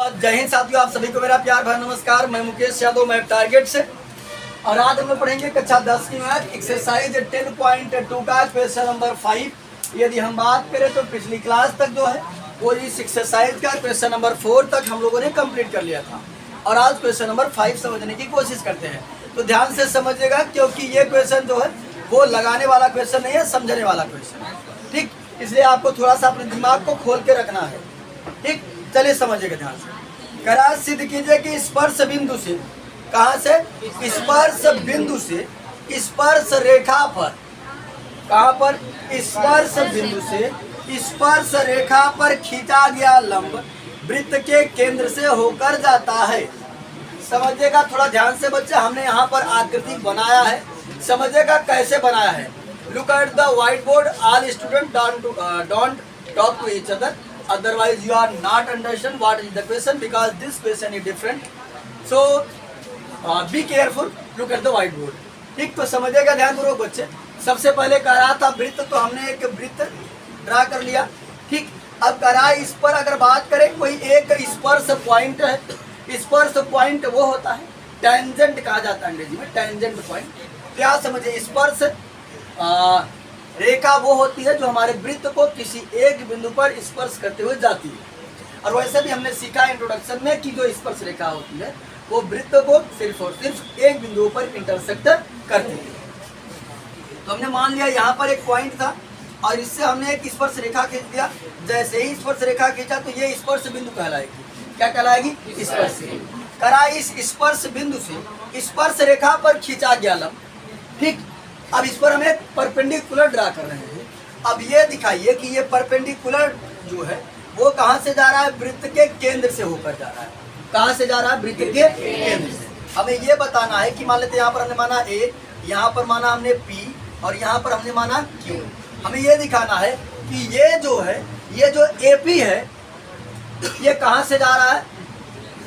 जय हिंद साथियों, आप सभी को मेरा प्यार भरा नमस्कार। मैं मुकेश यादव, मैं टारगेट से। और आज हम लोग पढ़ेंगे कक्षा 10 की मैथ एक्सरसाइज 10.2 का क्वेश्चन नंबर 5। यदि हम बात करें तो पिछली क्लास तक जो है वो इस एक्सरसाइज का क्वेश्चन नंबर 4 तक हम लोगों ने कंप्लीट कर लिया था। और आज क्वेश्चन नंबर 5 समझने की कोशिश करते हैं। तो ध्यान से समझिएगा, क्योंकि ये क्वेश्चन जो है वो लगाने वाला क्वेश्चन नहीं है, समझने वाला क्वेश्चन है। ठीक, इसलिए आपको थोड़ा सा अपने दिमाग को खोल के रखना है। ठीक, चलिए समझिएगा ध्यान से। करा सिद्ध कीजिए कि स्पर्श बिंदु से, कहाँ से? स्पर्श बिंदु से स्पर्श रेखा पर, कहाँ पर? स्पर्श बिंदु से स्पर्श रेखा पर खींचा गया लंब वृत्त के केंद्र से होकर जाता है। समझिएगा थोड़ा ध्यान से बच्चे, हमने यहाँ पर आकृति बनाया है। समझिएगा कैसे बनाया है। Look at the white board. All student don't talk to each other, otherwise you are not understand what is the question, because this question is different, so be careful, look at the white board। ठीक, तो समझिएगा ध्यान पूर्वक बच्चे। सबसे पहले कह रहा था वृत्त, तो हमने एक वृत्त ड्रा कर लिया। ठीक, अब कह रहा है इस पर अगर बात करें कोई एक स्पर्श पॉइंट है। स्पर्श पॉइंट वो होता है, टेंजेंट कहा जाता है अंग्रेजी में, टेंजेंट पॉइंट। क्या समझे? स्पर्श रेखा वो होती है जो हमारे वृत्त को किसी एक बिंदु पर स्पर्श करते हुए जाती है। और वैसे भी हमने सीखा इंट्रोडक्शन में कि जो स्पर्श रेखा होती है वो वृत्त को सिर्फ और सिर्फ एक बिंदु पर इंटरसेक्ट करती है। तो हमने मान लिया यहाँ पर एक पॉइंट था और इससे हमने एक स्पर्श रेखा खींच दिया। जैसे ही स्पर्श रेखा खींचा तो ये स्पर्श बिंदु कहलाएगी। क्या कहलाएगी? स्पर्श। करा इस स्पर्श बिंदु से स्पर्श रेखा पर खींचा गया लंब। ठीक, अब इस पर हम एक परपेंडिकुलर ड्रा कर रहे हैं। अब ये दिखाइए कि ये परपेंडिकुलर जो है वो कहाँ से जा रहा है? वृत्त के केंद्र से होकर जा रहा है। कहाँ से जा रहा है? वृत्त के केंद्र से। हमें ये बताना है कि मान लेते यहाँ पर हमने माना A, यहाँ पर माना हमने P और यहाँ पर हमने माना Q। हमें ये दिखाना है कि ये जो है, ये जो AP है ये कहाँ से जा रहा है?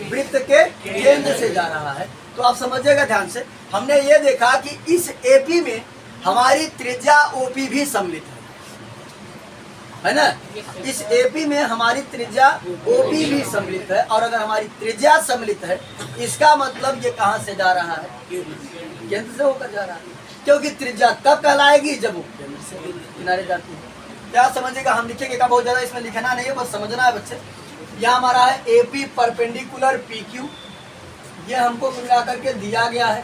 वृत्त के केंद्र से जा रहा है। तो आप समझिएगा ध्यान से। हमने ये देखा कि इस AP में हमारी त्रिज्या OP भी सम्मिलित है ना? इस AP में हमारी त्रिज्या OP भी सम्मिलित है। और अगर हमारी त्रिज्या सम्मिलित है, इसका मतलब ये कहाँ से जा रहा है? केंद्र से होकर जा रहा है। क्योंकि त्रिज्या तब कहलाएगी जब वो केंद्र से किनारे जाती है। क्या समझेगा? हम लिखेंगे का बहुत ज्यादा इसमें लिखना नहीं है, बस समझना है बच्चे। यहाँ हमारा है AP परपेंडिकुलर PQ, ये हमको मिला करके दिया गया है।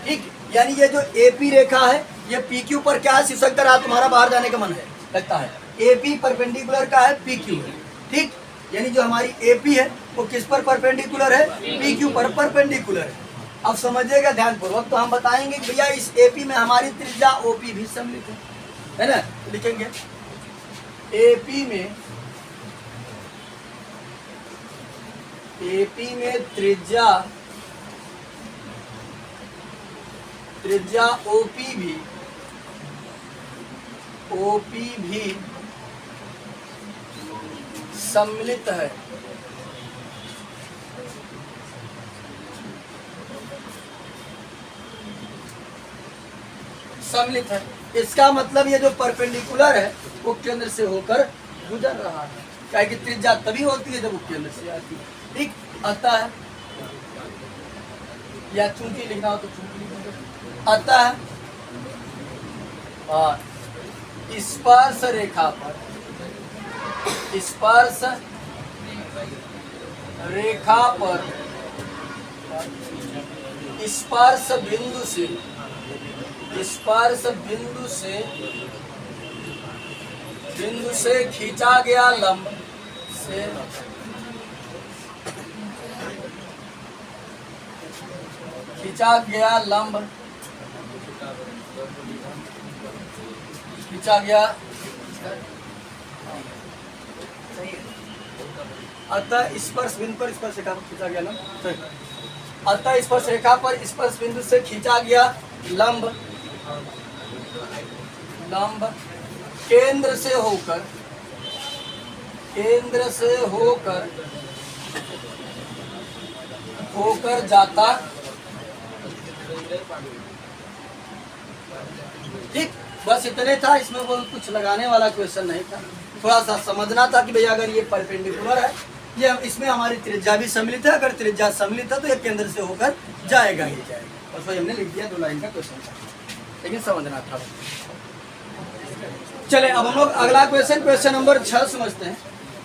ठीक, यानी ये जो AP रेखा है ये PQ पर क्या है? शीर्षक रहा तुम्हारा बाहर जाने का मन है लगता है। AP परपेंडिकुलर का है PQ है। ठीक, यानी जो हमारी AP है वो किस पर परपेंडिकुलर है? PQ पर परपेंडिकुलर है। अब समझिएगा ध्यान पूर्वक। तो हम बताएंगे कि भैया इस AP में हमारी त्रिज्या OP भी सम्मिलित है ना? लिखेंगे AP में त्रिज्या OP भी सम्मिलित है। सम्मिलित है, इसका मतलब ये जो परपेंडिकुलर है वो केंद्र से होकर गुजर रहा है। क्या कि त्रिज्या तभी होती है जब वो केंद्र से आती है। ठीक, आता है या चूंकि लिखना हो तो चूंकि आता है। और स्पर्श रेखा पर, स्पर्श रेखा पर स्पर्श बिंदु से खींचा गया लंब से खींचा गया अतः स्पर्श बिंदु पर स्पर्श रेखा पर खींचा गया लंब। अतः स्पर्श रेखा पर स्पर्श बिंदु से खींचा गया लंब केंद्र से होकर जाता। ठीक, बस इतने था, इसमें वो कुछ लगाने वाला क्वेश्चन नहीं था। थोड़ा सा समझना था कि भैया अगर ये परपेंडिकुलर है, ये इसमें हमारी त्रिज्या भी सम्मिलित है, अगर त्रिज्या सम्मिलित है तो ये केंद्र से होकर जाएगा ही जाएगा। बस वही हमने लिख दिया 2 लाइन का क्वेश्चन था, लेकिन समझना था। चले अब हम लोग अगला क्वेश्चन नंबर 6 समझते हैं।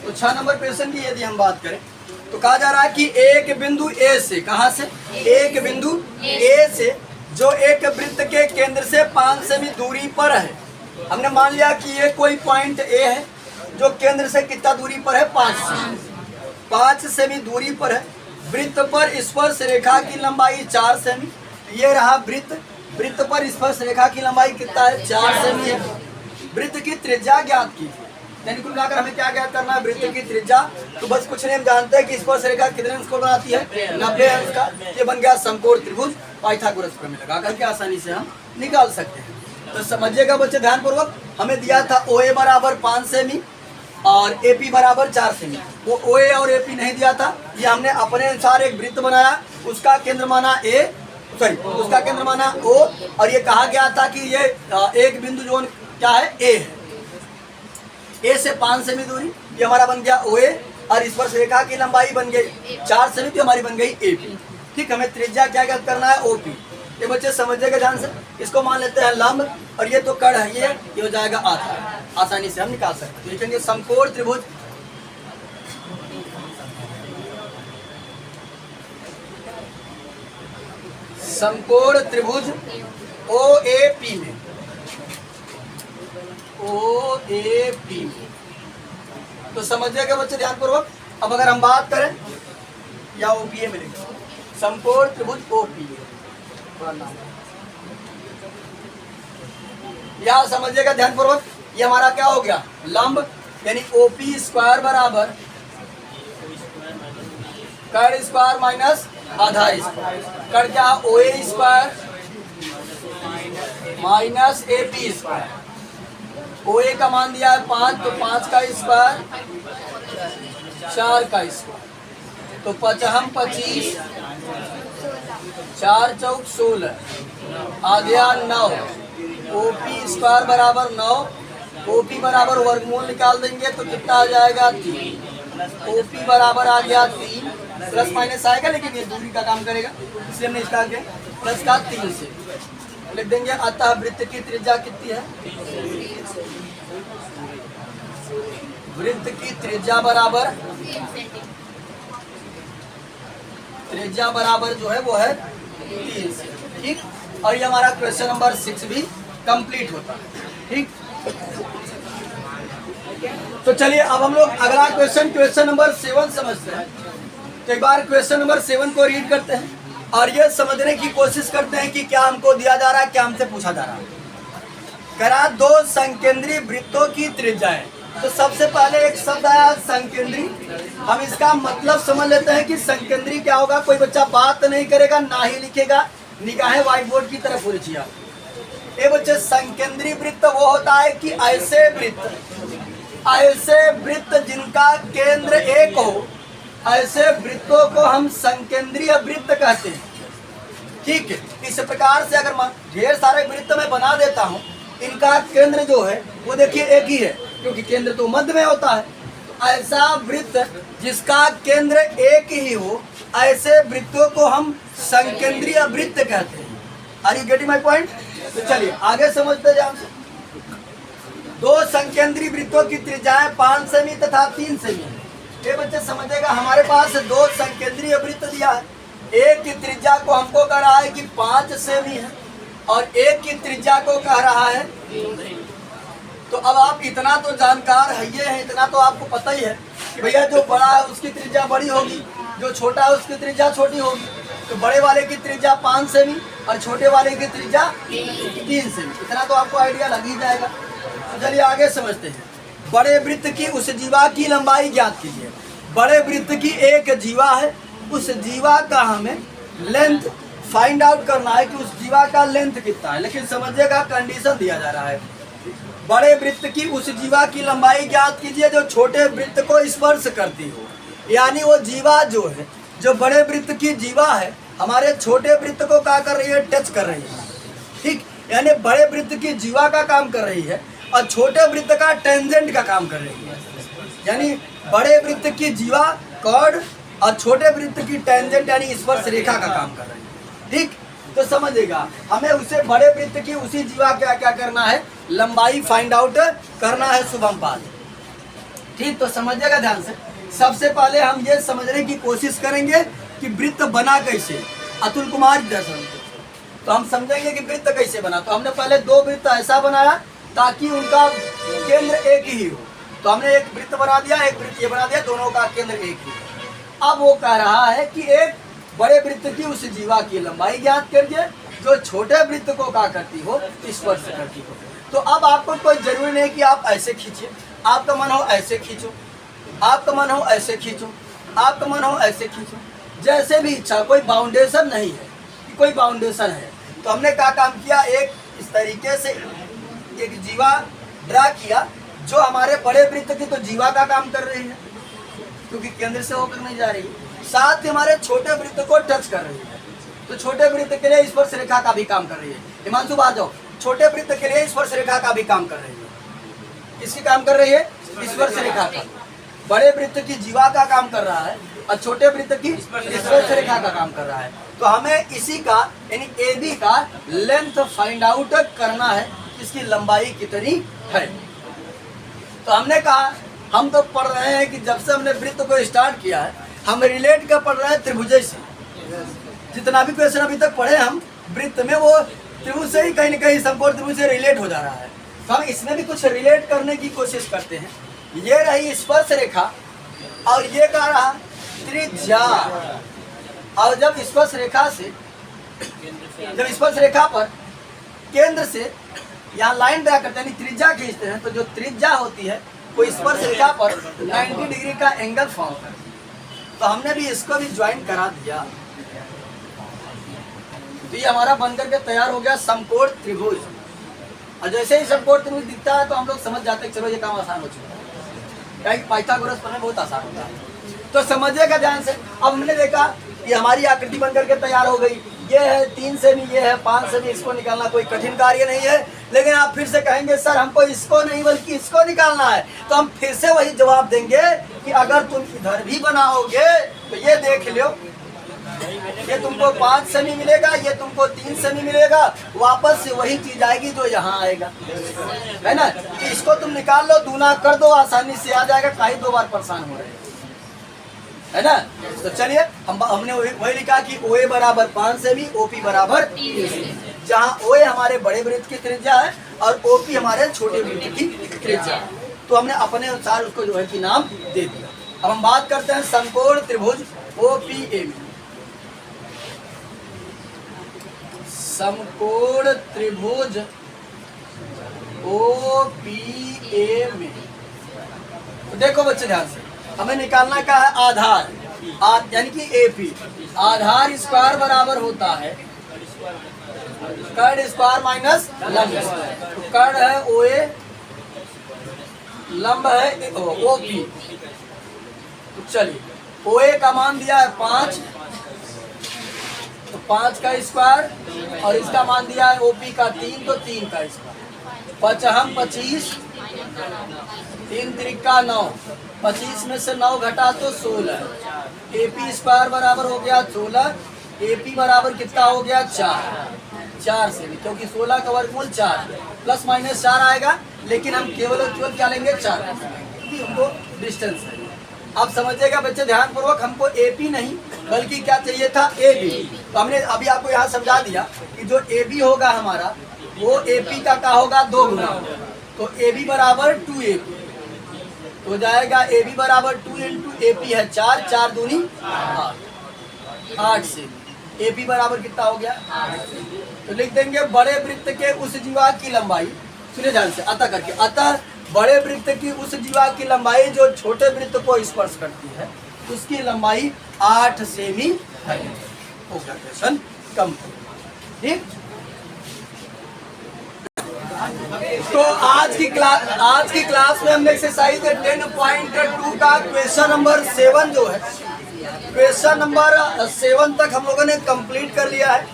तो 6 नंबर क्वेश्चन की यदि हम बात करें तो कहा जा रहा है कि एक बिंदु ए से, कहाँ से, एक बिंदु ए से जो एक वृत्त के केंद्र से 5 सेमी दूरी पर है। हमने मान लिया कि ये कोई पॉइंट ए है जो केंद्र से कितना दूरी पर है, 5 सेमी दूरी पर है। वृत्त पर स्पर्श रेखा की लंबाई 4 सेमी। ये रहा वृत्त, वृत्त पर स्पर्श रेखा की लंबाई कितना है, 4 सेमी है। वृत्त की त्रिज्या ज्ञात की, यानी कुल मिलाकर हमें क्या ज्ञात करना है, वृत्त की त्रिज्या। तो बस कुछ नहीं, हम जानते हैं कि स्पर्श रेखा कितने अंश को बनाती है, 90 अंश का। ये बन गया समकोण त्रिभुज, पाइथागोरस प्रमेय लगा करके आसानी से हम निकाल सकते हैं। तो समझिएगा बच्चे ध्यानपूर्वक, हमें दिया था OA बराबर 5 सेमी और AP बराबर 4 सेमी। वो OA और AP नहीं दिया था, ये हमने अपने अनुसार एक वृत्त बनाया, उसका केंद्र माना उसका केंद्र माना O, और ये कहा गया था कि ये एक बिंदु जो क्या है, A है। ए से 5 सेमी दूरी, ये हमारा बन गया OA, और स्पर्श रेखा की लंबाई बन गई 4 सेमी, तो हमारी बन गई AP। ठीक, हमें त्रिज्या क्या ज्ञात करना है, OP। ये बच्चे समझिएगा ध्यान से, इसको मान लेते हैं लंब, और ये तो कड़ है, ये हो जाएगा आधार, आसानी से हम निकाल सकते हैं। लिखेंगे समकोण त्रिभुज OAP में, OAP में। तो समझिएगा बच्चे ध्यानपूर्वक। अब अगर हम बात करें या OPA में लिखें, समकोण त्रिभुज OPA, या समझिएगा ध्यानपूर्वक, ये हमारा क्या हो गया, लंब, यानी OP स्क्वायर बराबर कड़ स्क्वायर माइनस आधार स्क्वायर। कड़ क्या, OA square minus AP square. OA का मान दिया है 5, तो 5 का स्क्वायर 4 का स्क्वायर, तो 5 25, 4 चौक 16, आ गया 9। OP स्क्वायर बराबर 9, OP बराबर वर्गमूल निकाल देंगे तो कितना आ जाएगा, 3। OP बराबर आ गया 3, प्लस माइनस आएगा लेकिन ये दूरी का काम करेगा, इसलिए हमने इसका आगे प्लस का 3 से लिख देंगे। अतः वृत्त की त्रिज्या कितनी है, वृत्त की त्रिज्या बराबर जो है वो है 3 से। ठीक, और ये हमारा क्वेश्चन नंबर 6 भी कंप्लीट होता है। ठीक, तो चलिए अब हम लोग अगला क्वेश्चन नंबर 7 समझते हैं। तो एक बार क्वेश्चन नंबर 7 को रीड करते हैं और ये समझने की कोशिश करते हैं कि क्या हमको दिया जा रहा है, क्या हमसे पूछा जा रहा है। करा 2 संकेंद्री वृत्तों की त्रिज्याएं। तो सबसे पहले एक शब्द आया संकेंद्री, हम इसका मतलब समझ लेते हैं कि संकेंद्री क्या होगा। कोई बच्चा बात नहीं करेगा, ना ही लिखेगा, निगाहें व्हाइट बोर्ड की तरफ होनी चाहिए। ये बच्चे संकेंद्री वृत्त वो होता है कि ऐसे वृत्त जिनका केंद्र एक हो, ऐसे वृत्तों को हम संकेंद्रीय वृत्त कहते हैं। ठीक है, इस प्रकार से अगर ढेर सारे वृत्त मैं बना देता हूँ, इनका केंद्र जो है वो देखिए एक ही है, क्योंकि केंद्र तो मध्य में होता है। तो ऐसा वृत्त जिसका केंद्र एक ही हो, ऐसे वृत्तों को हम संकेंद्रीय वृत्त कहते हैं। Are you getting my point? तो चलिए आगे समझते जाओ। 2 संकेंद्री वृत्तों की त्रिज्याएं 5 सेमी तथा 3 सेमी। ये बच्चे समझेगा, हमारे पास 2 संकेंद्रीय वृत्त दिया है। एक की त्रिज्या को हमको कह रहा है कि 5 सेमी है और एक की त्रिज्या को कह रहा है। तो अब आप इतना तो जानकार है, ये है, इतना तो आपको पता ही है कि भैया जो बड़ा है उसकी त्रिज्या बड़ी होगी, जो छोटा है उसकी त्रिज्या छोटी होगी। तो बड़े वाले की त्रिज्या 5 सेमी और छोटे वाले की त्रिज्या 3 सेमी। इतना तो आपको आइडिया लग ही जाएगा। तो चलिए आगे समझते हैं। बड़े वृत्त की उस जीवा की लंबाई ज्ञात कीजिए। बड़े वृत्त की एक जीवा है, उस जीवा का हमें लेंथ फाइंड आउट करना है कि उस जीवा का लेंथ कितना है। लेकिन समझिएगा कंडीशन दिया जा रहा है, बड़े वृत्त की उस जीवा की लंबाई ज्ञात कीजिए जो छोटे वृत्त को स्पर्श करती हो। यानी वो जीवा जो है, जो बड़े वृत्त की जीवा है, हमारे छोटे वृत्त को क्या कर रही है, टच कर रही है। ठीक, यानी बड़े वृत्त की जीवा का काम कर रही है और छोटे वृत्त का टेंजेंट का काम कर रही है। यानी बड़े वृत्त की जीवा कॉर्ड और छोटे वृत्त की टेंजेंट यानी स्पर्श रेखा का काम कर रही है। ठीक, तो समझिएगा हमें उसे बड़े वृत्त की उसी जीवा क्या क्या करना है, लंबाई फाइंड आउट करना है शुभम पाल। ठीक, तो समझिएगा ध्यान से। सबसे पहले हम ये समझने की कोशिश करेंगे कि वृत्त बना कैसे। अतुल कुमार दर्शन, तो हम समझेंगे कि वृत्त कैसे बना। तो हमने पहले दो वृत्त ऐसा बनाया ताकि उनका केंद्र एक ही हो। तो हमने एक वृत्त बना दिया, एक वृत्त ये बना दिया, दोनों का केंद्र एक ही हो। अब वो कह रहा है कि एक बड़े वृत्त की उस जीवा की लंबाई ज्ञात करिए जो छोटे वृत्त को क्या करती हो, स्पर्श करती हो। तो अब आपको कोई जरूरी नहीं कि आप ऐसे खींचिए, आपका मन हो ऐसे खींचो, आपका मन हो ऐसे खींचो, आपका मन हो ऐसे खींचो, जैसे भी इच्छा। कोई बाउंडेशन नहीं है कि कोई बाउंडेशन है। तो हमने क्या काम किया, एक इस तरीके से एक जीवा ड्रा किया जो हमारे बड़े वृत्त की तो जीवा का काम कर रही है क्योंकि केंद्र से होकर नहीं जा रही है, साथ ही हमारे छोटे वृत्त को टच कर रही है। तो छोटे वृत्त के लिए स्पर्श रेखा का भी काम कर रही है। हिमांशु बात जाओ, छोटे वृत्त के लिए स्पर्श रेखा का भी काम कर रही है। किसकी काम कर रही है, स्पर्श रेखा का। बड़े वृत्त की जीवा का काम कर रहा है और छोटे वृत्त की स्पर्श रेखा का काम कर रहा है। तो हमें इसी का यानी AB का लेंथ फाइंड आउट करना है, इसकी लंबाई कितनी है। तो हमने कहा हम तो पढ़ रहे हैं कि जब से हमने वृत्त को स्टार्ट किया है हम रिलेट कर पढ़ रहे हैं त्रिभुज से। जितना भी क्वेश्चन अभी तक पढ़े हम वृत्त में वो त्रिभुज से ही कहीं न कहीं समकोण त्रिभुज से रिलेट हो जा रहा है। तो हम इसमें भी कुछ रिलेट करने की कोशिश करते हैं। ये रही स्पर्श रेखा और ये कह रहा त्रिज्या। और जब स्पर्श रेखा से जब स्पर्श रेखा पर केंद्र से यहाँ लाइन ड्रा करते हैं त्रिज्या खींचते हैं, तो जो त्रिज्या होती है वो स्पर्श रेखा पर 90 डिग्री का एंगल फॉर्म करती है। तो हमने भी इसको भी ज्वाइन करा दिया। तो ये हमारा बनकर के तैयार हो गया समकोण त्रिभुज। और जैसे ही समकोण त्रिभुज दिखता है तो हम लोग समझ जाते हैं चलो ये काम आसान हो चुका है, क्या पाइथागोरस पढ़ना बहुत आसान होता है। तो समझिएगा ध्यान से। अब हमने देखा ये हमारी आकृति बनकर के तैयार हो गई। ये है 3 सेमी, ये है 5 सेमी, इसको निकालना कोई कठिन कार्य नहीं है। लेकिन आप फिर से कहेंगे सर हमको इसको नहीं बल्कि इसको निकालना है, तो हम फिर से वही जवाब देंगे कि अगर तुम इधर भी बनाओगे तो ये देख लो, ये तुमको 5 सेमी मिलेगा, ये तुमको 3 सेमी मिलेगा, वापस से वही चीज आएगी जो यहाँ आएगा, है ना। इसको तुम निकाल लो, दूना कर दो, आसानी से आ जाएगा, काहे 2 बार परेशान हो रहे हैं, है ना। तो चलिए हमने वही लिखा कि OA बराबर 5 सेमी, OP बराबर 3 सेमी, जहाँ OA हमारे बड़े वृत्त की त्रिज्या है और OP हमारे छोटे वृत्त की त्रिज्या है। तो हमने अपने अनुसार उसको जो है कि नाम दे दिया। अब हम बात करते हैं समकोण त्रिभुज OPAB। समकोण त्रिभुज OPAB। तो देखो बच्चे ध्यान से, हमें निकालना क्या है, आधार यानी कि AP। आधार स्क्वायर बराबर होता है कर्ण स्क्वायर माइनस लंब स्क्वायर। तो कर्ण है OA, लंब है OP। तो चलिए OA का मान दिया है 5, तो 5 का स्क्वायर, और इसका मान दिया है OP का 3, तो 3 का स्क्वायर। 5 हम 25, 3 त्रिका 9, 25 में से 9 घटा तो 16। AP स्क्वायर बराबर हो गया 16, AP बराबर कितना हो गया 4 से, क्योंकि 16 का वर्गमूल 4 प्लस माइनस 4 आएगा, लेकिन हम केवल और केवल क्या लेंगे 4, क्योंकि हमको डिस्टेंस है। अब समझिएगा बच्चे ध्यान पूर्वक, हमको AP नहीं बल्कि क्या चाहिए था AB। तो हमने अभी आपको यहाँ समझा दिया कि जो AB होगा हमारा वो AP का क्या होगा 2 गुना, तो AB बराबर 2AP हो जाएगा। AB बराबर 2 इंटू AP है 4, 4 दूनी 8 से AP बराबर कितना हो गया, तो लिख देंगे बड़े वृत्त के उस जीवा की लंबाई, सुनिए ध्यान से, अतः करके, अतः बड़े वृत्त की उस जीवा की लंबाई जो छोटे वृत्त को स्पर्श करती है उसकी लंबाई 8 सेमी है। हो गया क्वेश्चन कंप्लीट। ठीक, तो आज की क्लास में हमने एक्सरसाइज 10.2 का क्वेश्चन नंबर 7 जो है, क्वेश्चन नंबर 7 तक हम लोगों ने कंप्लीट कर लिया है।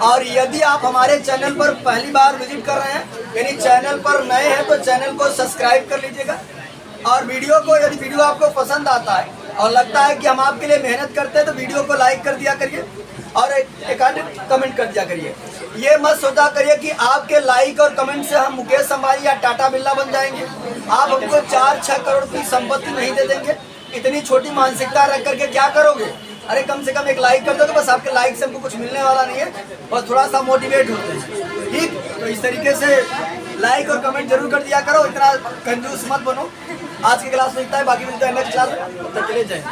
और यदि आप हमारे चैनल पर पहली बार विजिट कर रहे हैं, यानी चैनल पर नए हैं, तो चैनल को सब्सक्राइब कर लीजिएगा। और वीडियो को, यदि वीडियो आपको पसंद आता है और लगता है कि हम आपके लिए मेहनत करते हैं, तो वीडियो को लाइक कर दिया करिए और एक आध कमेंट कर दिया करिए। ये मत सोचा करिए कि आपके लाइक और कमेंट से हम मुकेश अंबानी या टाटा बिरला बन जाएंगे। आप हमको 4-6 करोड़ की संपत्ति नहीं दे देंगे। इतनी छोटी मानसिकता रख करके क्या करोगे? अरे कम से कम एक लाइक कर दो, तो बस आपके लाइक से हमको कुछ मिलने वाला नहीं है, बस थोड़ा सा मोटिवेट होते हैं। ठीक, तो इस तरीके से लाइक और कमेंट जरूर कर दिया करो, इतना कंजूस मत बनो। आज की क्लास में इतना है, बाकी मिलता है नेक्स्ट क्लास में। तब तक के लिए जय हिंद।